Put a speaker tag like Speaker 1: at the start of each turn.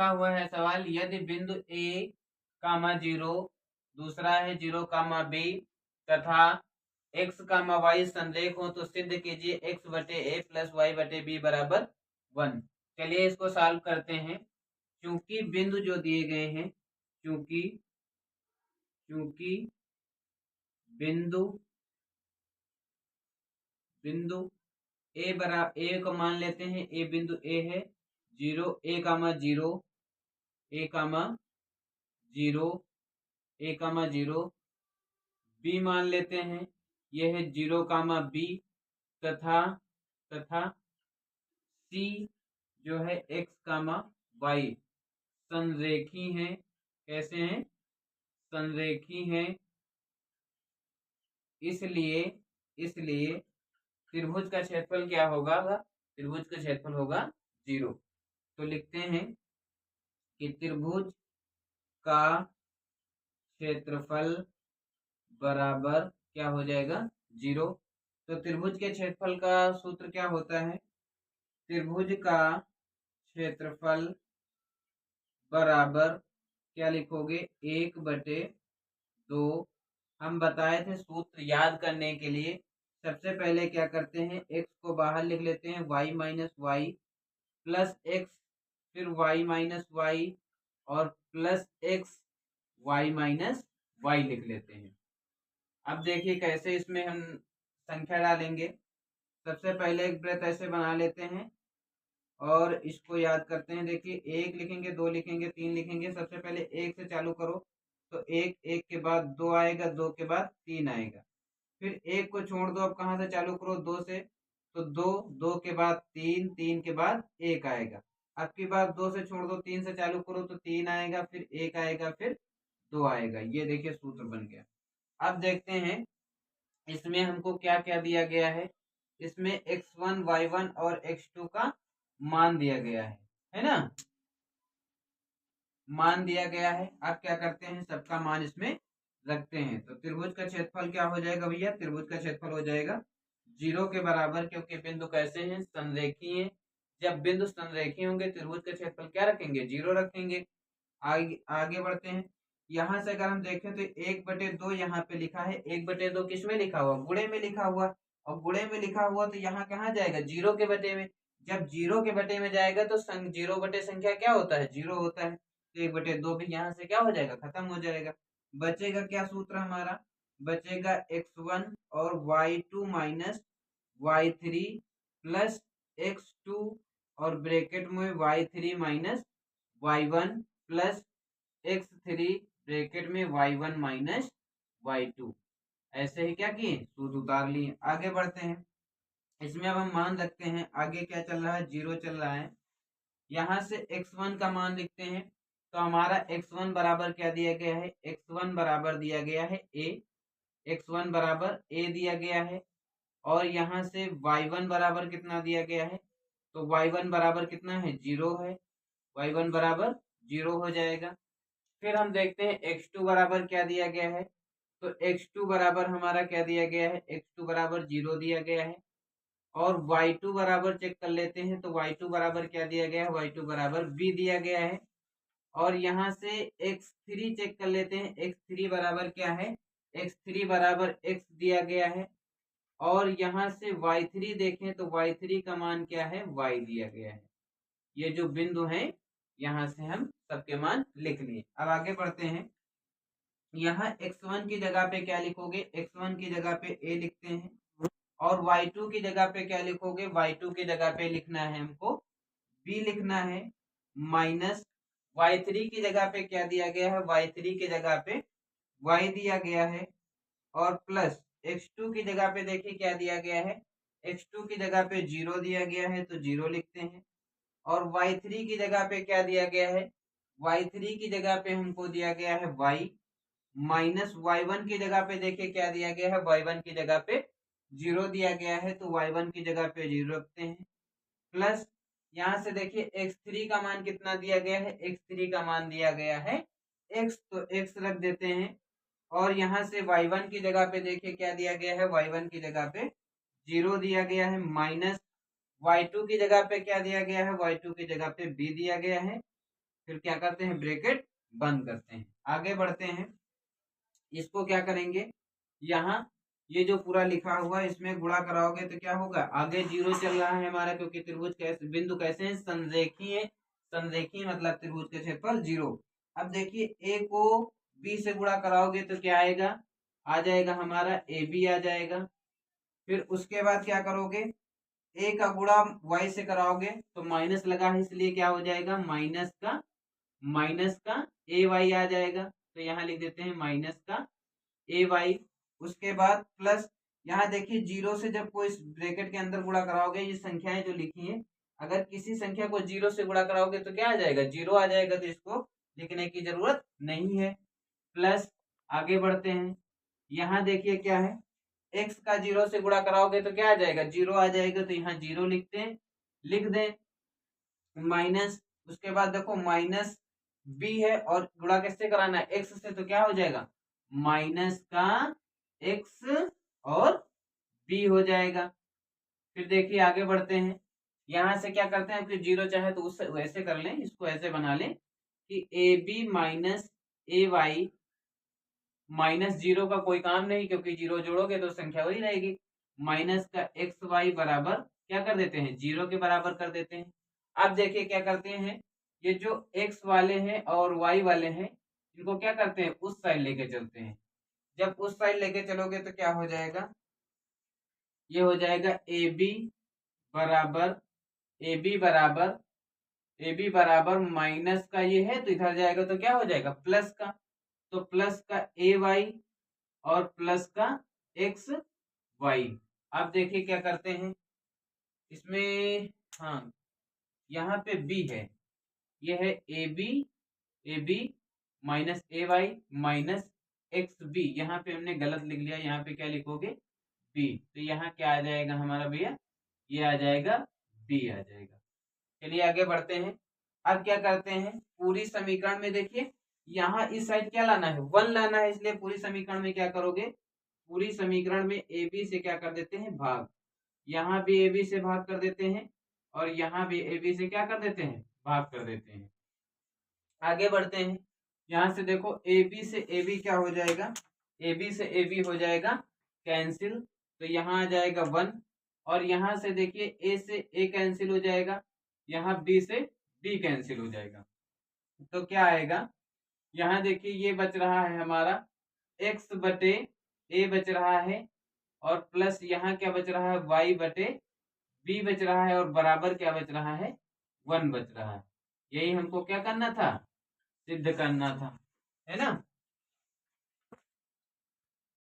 Speaker 1: लिखा हुआ है सवाल, यदि बिंदु ए कामा 0, दूसरा है 0 कामा बी तथा x कामा वाई संरेख हो तो सिद्ध कीजिए x बटे ए प्लस वाई बटे बी बराबर 1। चलिए इसको सॉल्व करते हैं। चूंकि बिंदु जो दिए गए हैं, चूंकि बिंदु बिंदु ए को मान लेते हैं, ए बिंदु ए है 0, ए कामा 0, ए कामा 0, ए कामा 0, बी मान लेते हैं, यह है 0 कामा बी तथा सी जो है x कामा वाई संरेखी हैं। कैसे हैं? संरेखी हैं। इसलिए त्रिभुज का क्षेत्रफल क्या होगा? त्रिभुज का क्षेत्रफल होगा 0। तो लिखते हैं कि त्रिभुज का क्षेत्रफल बराबर क्या हो जाएगा? 0। तो त्रिभुज के क्षेत्रफल का सूत्र क्या होता है? त्रिभुज का क्षेत्रफल बराबर क्या लिखोगे? 1/2। हम बताए थे सूत्र याद करने के लिए, सबसे पहले क्या करते हैं, x को बाहर लिख लेते हैं, y minus Y plus X, फिर y माइनस वाई और plus X y minus Y लिख लेते हैं। अब देखिए कैसे इसमें हम संख्या डालेंगे। सबसे पहले एक वृत्त ऐसे बना लेते हैं और इसको याद करते हैं। देखिए 1 लिखेंगे, 2 लिखेंगे, 3 लिखेंगे। सबसे पहले 1 से चालू करो तो 1 के बाद 2 आएगा, 2 के बाद 3 आएगा। फिर 1 को छोड़ दो, अब कहाँ से चालू करो? 2 से, तो 2 के बाद 3 के बाद 1 आएगा। अब की बार 2 से छोड़ दो, 3 से चालू करो तो 3 आएगा, फिर 1 आएगा, फिर 2 आएगा। ये देखिए सूत्र बन गया। अब देखते हैं इसमें हमको क्या क्या दिया गया है। इसमें x1 y1 और x2 का मान दिया गया है ना? मान दिया गया है। अब क्या करते हैं, सबका मान इसमें रखते हैं। तो त्रिभुज का क्षेत्रफल क्या हो जाएगा भैया? त्रिभुज का क्षेत्रफल हो जाएगा 0 के बराबर, क्योंकि बिंदु कैसे हैं? संरेखीय हैं। जब बिंदु संरेखीय होंगे त्रिभुज का क्षेत्रफल क्या रखेंगे? 0 रखेंगे। आगे बढ़ते हैं। यहाँ से अगर हम देखें तो 1/2 यहाँ पे लिखा है। 1/2 किस में लिखा हुआ? गुणे में लिखा हुआ। और गुणे में लिखा हुआ तो यहाँ कहाँ जाएगा? 0 के बटे में। जब 0 के बटे में जाएगा तो 0 बटे संख्या क्या होता है? 0 होता है। तो 1/2 भी यहाँ से क्या हो जाएगा? खत्म हो जाएगा। बचेगा क्या सूत्र हमारा? बचेगा x1 और y2 minus y3 plus x2 और ब्रैकेट में y3 minus y1 plus x3 bracket में y1 माइनस y2। ऐसे ही क्या किए? सूत्र उतार लिए। आगे बढ़ते हैं। इसमें अब हम मान रखते हैं। आगे क्या चल रहा है? 0 चल रहा है। यहाँ से x1 का मान लिखते हैं। तो हमारा x1 बराबर क्या दिया गया है? x1 बराबर दिया गया है a। x1 बराबर a दिया गया है। और यहाँ से y1 बराबर कितना दिया गया है? तो y1 बराबर कितना है? 0 है। y1 बराबर 0 हो जाएगा। फिर हम देखते हैं x2 बराबर क्या दिया गया है। तो x2 बराबर हमारा क्या दिया गया है? x2 बराबर 0 दिया गया है। और y2 बराबर चेक कर लेते हैं। तो y2 बराबर क्या दिया गया है? y2 बराबर b दिया गया है। और यहाँ से x3 चेक कर लेते हैं। x3 बराबर क्या है? x3 बराबर x दिया गया है। और यहाँ से y3 देखें तो y3 का मान क्या है? y दिया गया है। ये जो बिंदु हैं यहाँ से हम सबके मान लिख लिए। अब आगे बढ़ते हैं। यहाँ x1 की जगह पे क्या लिखोगे? x1 की जगह पे a लिखते हैं। और y2 की जगह पे क्या लिखोगे? y2 की जगह पे लिखना है हमको b लिखना है। माइनस y3 की जगह पे क्या दिया गया है? y3 की जगह पे y दिया गया है। और प्लस x2 की जगह पे देखिए क्या दिया गया है? x2 की जगह पे 0 दिया गया है, तो 0 लिखते हैं। और y3 की जगह पे क्या दिया गया है? y3 की जगह पे हमको दिया गया है y। माइनस y1 की जगह पे देखिए क्या दिया गया है? y1 की जगह पे 0 दिया गया है, तो y1 की जगह पे 0 रखते हैं। प्लस यहाँ से देखिए x3 का मान कितना दिया गया है? x3 का मान दिया गया है x, तो x रख देते हैं। और यहाँ से y1 की जगह पे देखिए क्या दिया गया है? y1 की जगह पे 0 दिया गया है। माइनस y2 की जगह पे क्या दिया गया है? y2 की जगह पे b दिया गया है। फिर क्या करते हैं, ब्रैकेट बंद करते हैं। आगे बढ़ते हैं, इसको क्या करेंगे, यहाँ ये जो पूरा लिखा हुआ है इसमें गुणा कराओगे तो क्या होगा, आगे जीरो चल रहा है हमारा, क्योंकि त्रिभुज कैसे, बिंदु कैसे हैं, संरेखीय। संरेखीय मतलब त्रिभुज का क्षेत्रफल 0। अब देखिए ए को बी से गुणा कराओगे तो क्या आएगा, आ जाएगा हमारा ए बी आ जाएगा। फिर उसके बाद क्या करोगे, ए का गुणा वाई से कराओगे तो माइनस लगा है इसलिए क्या हो जाएगा, माइनस का ए वाई आ जाएगा। तो यहाँ लिख देते हैं माइनस का ए वाई। उसके बाद प्लस, यहाँ देखिए जीरो से जब कोई ब्रैकेट के अंदर गुणा कराओगे, ये संख्याएं जो लिखी हैं, अगर किसी संख्या को जीरो से गुणा कराओगे तो क्या आ जाएगा, जीरो आ जाएगा, तो इसको लिखने की जरूरत नहीं है। प्लस आगे बढ़ते हैं, यहाँ देखिए क्या है, एक्स का जीरो से गुणा कराओगे तो क्या आ जाएगा, जीरो आ जाएगा, तो यहाँ जीरो लिखते हैं, लिख दें। माइनस, उसके बाद देखो माइनस बी है और गुणा किससे कराना है, एक्स से, तो क्या हो जाएगा, माइनस का एक्स और बी हो जाएगा। फिर देखिए आगे बढ़ते हैं, यहां से क्या करते हैं, फिर जीरो चाहे तो उससे वैसे कर लें, इसको ऐसे बना लें कि A B minus A Y, minus zero का कोई काम नहीं क्योंकि जीरो जोड़ोगे तो संख्या वही रहेगी, माइनस का एक्स वाई बराबर क्या कर देते हैं, जीरो के बराबर कर देते हैं। अब देखिए क्या करते हैं, ये जो एक्स वाले हैं और वाई वाले हैं, इनको क्या करते हैं, उस साइड लेके चलते हैं। जब उस साइड लेके चलोगे तो क्या हो जाएगा, ये हो जाएगा ए बी बराबर, ए बी बराबर, ए बी बराबर माइनस का ये है तो इधर जाएगा तो क्या हो जाएगा, प्लस का, तो प्लस का ए वाई और प्लस का एक्स वाई। अब देखिए क्या करते हैं इसमें, हाँ यहाँ पे बी है, ये है A B minus A Y minus X B, यहाँ पे हमने गलत लिख लिया, यहाँ पे क्या लिखोगे, बी, तो यहाँ क्या आ जाएगा हमारा भैया, ये आ जाएगा बी आ जाएगा। चलिए आगे बढ़ते हैं, अब क्या करते हैं, पूरी समीकरण में देखिए यहाँ इस साइड क्या लाना है, 1 लाना है, इसलिए पूरी समीकरण में क्या करोगे, पूरी समीकरण में ए बी से क्या कर देते हैं, भाग, यहाँ भी ए बी से भाग कर देते हैं और यहाँ भी ए बी से क्या कर देते हैं, भाग कर देते हैं। आगे बढ़ते हैं, यहाँ से देखो ए बी से ए बी क्या हो जाएगा, ए बी से ए बी हो जाएगा कैंसिल, तो यहाँ आ जाएगा 1, और यहाँ से देखिए ए से ए कैंसिल हो जाएगा, यहाँ बी से डी कैंसिल हो जाएगा, तो क्या आएगा, यहाँ देखिए ये बच रहा है हमारा एक्स बटे ए बच रहा है, और प्लस यहाँ क्या बच रहा है, वाई बटे बी बच रहा है, और बराबर क्या बच रहा है, 1 बच रहा है। यही हमको क्या करना था, सिद्ध करना था, है ना।